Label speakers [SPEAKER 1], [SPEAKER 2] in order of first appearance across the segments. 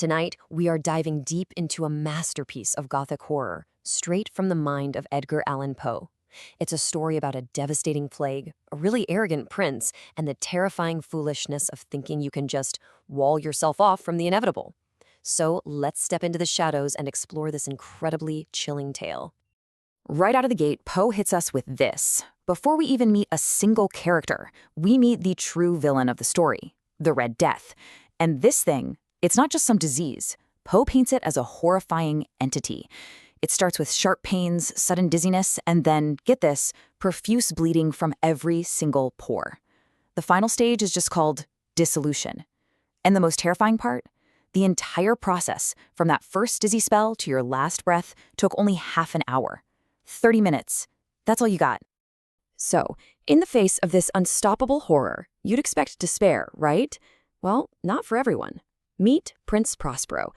[SPEAKER 1] Tonight, we are diving deep into a masterpiece of Gothic horror, straight from the mind of Edgar Allan Poe. It's a story about a devastating plague, a really arrogant prince, and the terrifying foolishness of thinking you can just wall yourself off from the inevitable. So let's step into the shadows and explore this incredibly chilling tale. Right out of the gate, Poe hits us with this. Before we even meet a single character, we meet the true villain of the story, the Red Death. And this thing, it's not just some disease. Poe paints it as a horrifying entity. It starts with sharp pains, sudden dizziness, and then, get this, profuse bleeding from every single pore. The final stage is just called dissolution. And the most terrifying part? The entire process, from that first dizzy spell to your last breath, took only half an hour. 30 minutes. That's all you got. So, in the face of this unstoppable horror, you'd expect despair, right? Well, not for everyone. Meet Prince Prospero.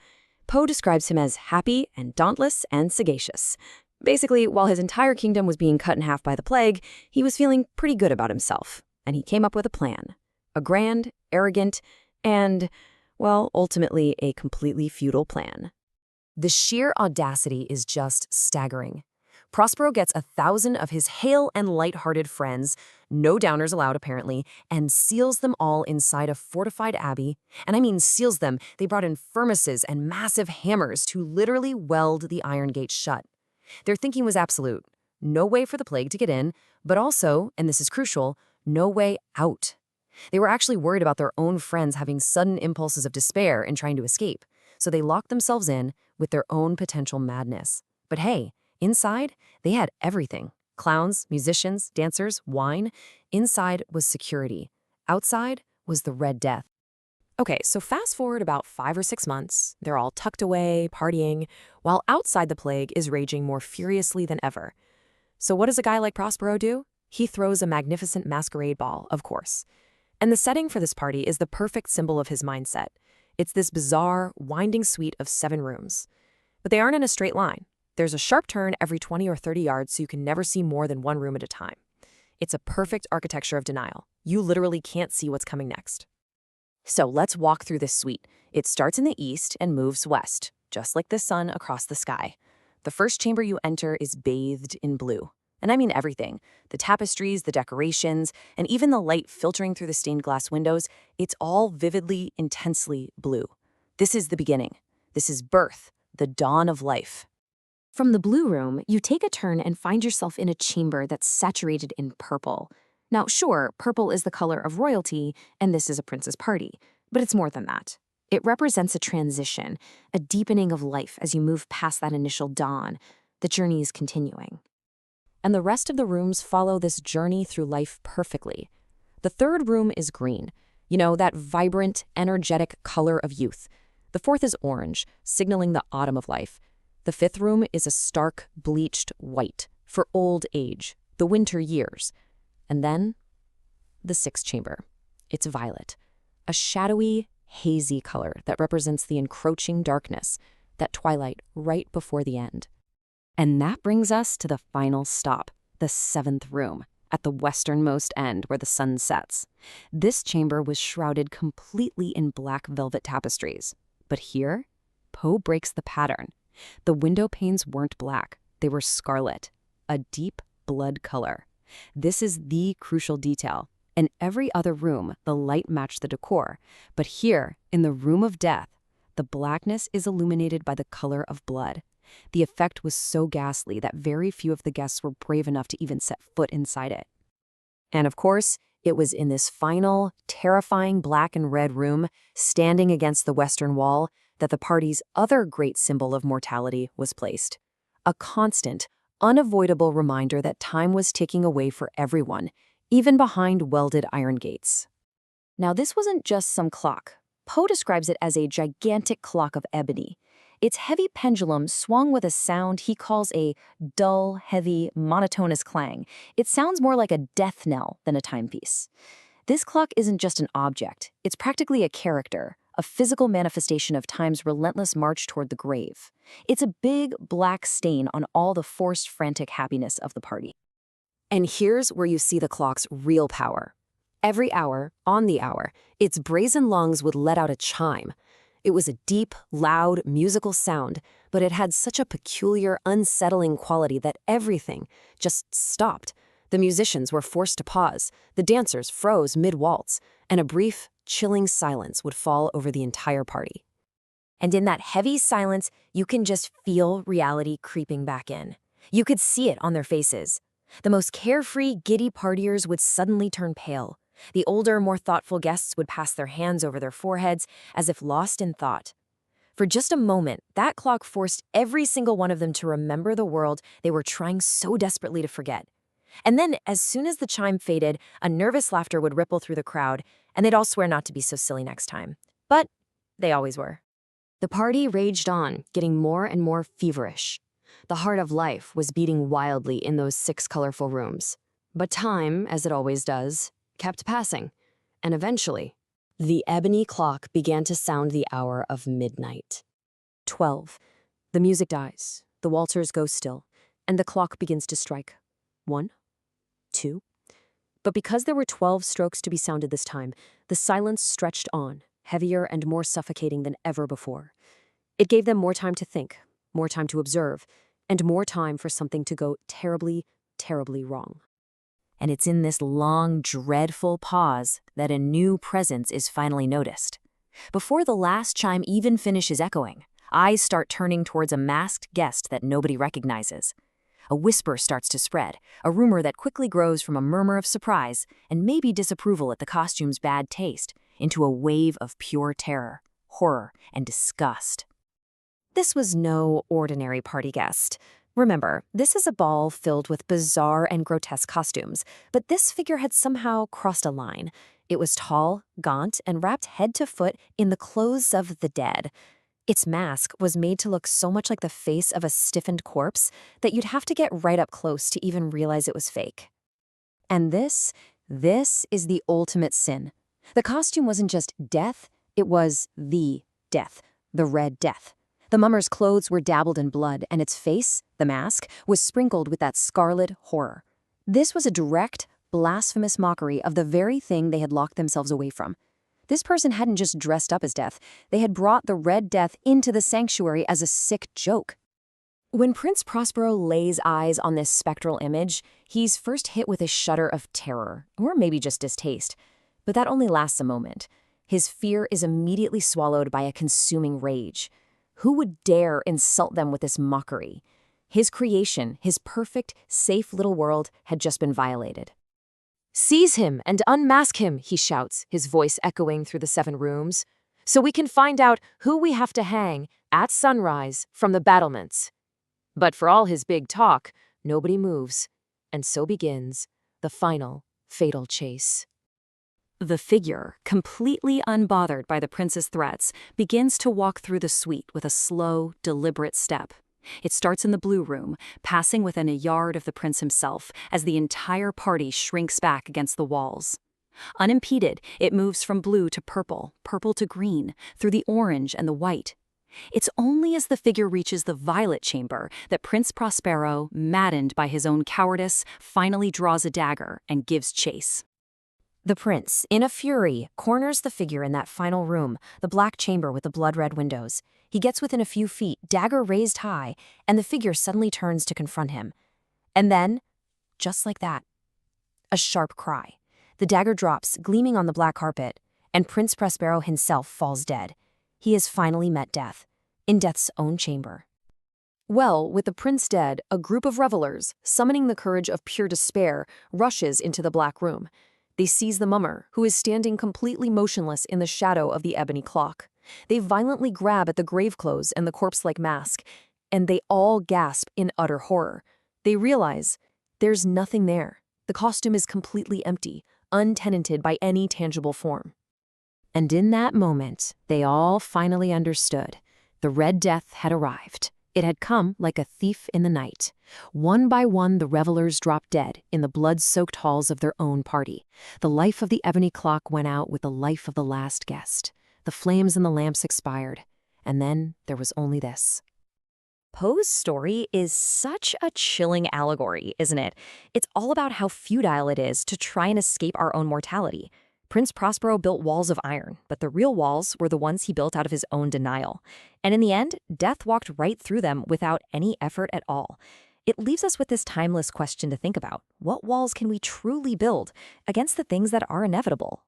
[SPEAKER 1] Poe describes him as happy and dauntless and sagacious. Basically, while his entire kingdom was being cut in half by the plague, he was feeling pretty good about himself. And he came up with a plan. A grand, arrogant, and, well, ultimately a completely futile plan. The sheer audacity is just staggering. Prospero gets 1,000 of his hale and light-hearted friends, no downers allowed apparently, and seals them all inside a fortified abbey. And I mean seals them, they brought in furnaces and massive hammers to literally weld the iron gate shut. Their thinking was absolute. No way for the plague to get in, but also, and this is crucial, no way out. They were actually worried about their own friends having sudden impulses of despair and trying to escape, so they locked themselves in with their own potential madness. But hey, inside, they had everything. Clowns, musicians, dancers, wine. Inside was security. Outside was the Red Death. Okay, so fast forward about 5 or 6 months. They're all tucked away, partying, while outside the plague is raging more furiously than ever. So what does a guy like Prospero do? He throws a magnificent masquerade ball, of course. And the setting for this party is the perfect symbol of his mindset. It's this bizarre, winding suite of 7 rooms. But they aren't in a straight line. There's a sharp turn every 20 or 30 yards so you can never see more than one room at a time. It's a perfect architecture of denial. You literally can't see what's coming next. So let's walk through this suite. It starts in the east and moves west, just like the sun across the sky. The first chamber you enter is bathed in blue. And I mean everything. The tapestries, the decorations, and even the light filtering through the stained glass windows, it's all vividly, intensely blue. This is the beginning. This is birth, the dawn of life. From the blue room, you take a turn and find yourself in a chamber that's saturated in purple. Now, sure, purple is the color of royalty, and this is a prince's party, but it's more than that. It represents a transition, a deepening of life as you move past that initial dawn. The journey is continuing. And the rest of the rooms follow this journey through life perfectly. The third room is green, that vibrant, energetic color of youth. The fourth is orange, signaling the autumn of life. The fifth room is a stark, bleached white for old age, the winter years. And then, the sixth chamber. It's violet, a shadowy, hazy color that represents the encroaching darkness, that twilight right before the end. And that brings us to the final stop, the 7th room, at the westernmost end where the sun sets. This chamber was shrouded completely in black velvet tapestries. But here, Poe breaks the pattern. The window panes weren't black, they were scarlet, a deep blood color. This is the crucial detail. In every other room, the light matched the decor, but here, in the room of death, the blackness is illuminated by the color of blood. The effect was so ghastly that very few of the guests were brave enough to even set foot inside it. And of course, it was in this final, terrifying black and red room, standing against the western wall, that the party's other great symbol of mortality was placed. A constant, unavoidable reminder that time was ticking away for everyone, even behind welded iron gates. Now, this wasn't just some clock. Poe describes it as a gigantic clock of ebony. Its heavy pendulum swung with a sound he calls a dull, heavy, monotonous clang. It sounds more like a death knell than a timepiece. This clock isn't just an object. It's practically a character, a physical manifestation of time's relentless march toward the grave. It's a big, black stain on all the forced, frantic happiness of the party. And here's where you see the clock's real power. Every hour, on the hour, its brazen lungs would let out a chime. It was a deep, loud, musical sound, but it had such a peculiar, unsettling quality that everything just stopped. The musicians were forced to pause, the dancers froze mid-waltz, and a brief, chilling silence would fall over the entire party. And in that heavy silence, you can just feel reality creeping back in. You could see it on their faces. The most carefree, giddy partiers would suddenly turn pale. The older, more thoughtful guests would pass their hands over their foreheads as if lost in thought. For just a moment, that clock forced every single one of them to remember the world they were trying so desperately to forget. And then, as soon as the chime faded, a nervous laughter would ripple through the crowd, and they'd all swear not to be so silly next time. But they always were. The party raged on, getting more and more feverish. The heart of life was beating wildly in those 6 colorful rooms. But time, as it always does, kept passing. And eventually, the ebony clock began to sound the hour of midnight. 12. The music dies, the waltzers go still, and the clock begins to strike. 1, 2. But because there were 12 strokes to be sounded this time, the silence stretched on, heavier and more suffocating than ever before. It gave them more time to think, more time to observe, and more time for something to go terribly, terribly wrong. And it's in this long, dreadful pause that a new presence is finally noticed. Before the last chime even finishes echoing, eyes start turning towards a masked guest that nobody recognizes. A whisper starts to spread, a rumor that quickly grows from a murmur of surprise and maybe disapproval at the costume's bad taste into a wave of pure terror, horror, and disgust. This was no ordinary party guest. Remember, this is a ball filled with bizarre and grotesque costumes, but this figure had somehow crossed a line. It was tall, gaunt, and wrapped head to foot in the clothes of the dead. Its mask was made to look so much like the face of a stiffened corpse that you'd have to get right up close to even realize it was fake. And this is the ultimate sin. The costume wasn't just death, it was the death, the Red Death. The mummer's clothes were dabbled in blood, and its face, the mask, was sprinkled with that scarlet horror. This was a direct, blasphemous mockery of the very thing they had locked themselves away from. This person hadn't just dressed up as death, they had brought the Red Death into the sanctuary as a sick joke. When Prince Prospero lays eyes on this spectral image, he's first hit with a shudder of terror, or maybe just distaste. But that only lasts a moment. His fear is immediately swallowed by a consuming rage. Who would dare insult them with this mockery? His creation, his perfect, safe little world, had just been violated. "Seize him and unmask him," he shouts, his voice echoing through the 7 rooms, "so we can find out who we have to hang at sunrise from the battlements." But for all his big talk, nobody moves, and so begins the final, fatal chase. The figure, completely unbothered by the prince's threats, begins to walk through the suite with a slow, deliberate step. It starts in the blue room, passing within a yard of the prince himself as the entire party shrinks back against the walls. Unimpeded, it moves from blue to purple, purple to green, through the orange and the white. It's only as the figure reaches the violet chamber that Prince Prospero, maddened by his own cowardice, finally draws a dagger and gives chase. The prince, in a fury, corners the figure in that final room, the black chamber with the blood-red windows. He gets within a few feet, dagger raised high, and the figure suddenly turns to confront him. And then, just like that, a sharp cry. The dagger drops, gleaming on the black carpet, and Prince Prospero himself falls dead. He has finally met death, in death's own chamber. Well, with the prince dead, a group of revelers, summoning the courage of pure despair, rushes into the black room. They seize the mummer, who is standing completely motionless in the shadow of the ebony clock. They violently grab at the grave clothes and the corpse-like mask, and they all gasp in utter horror. They realize there's nothing there. The costume is completely empty, untenanted by any tangible form. And in that moment, they all finally understood. The Red Death had arrived. It had come like a thief in the night. One by one, the revelers dropped dead in the blood-soaked halls of their own party. The life of the ebony clock went out with the life of the last guest. The flames in the lamps expired, and then there was only this. Poe's story is such a chilling allegory, isn't it? It's all about how futile it is to try and escape our own mortality.
[SPEAKER 2] Prince Prospero built walls of iron, but the real walls were the ones he built out of his own denial. And in the end, death walked right through them without any effort at all. It leaves us with this timeless question to think about. What walls can we truly build against the things that are inevitable?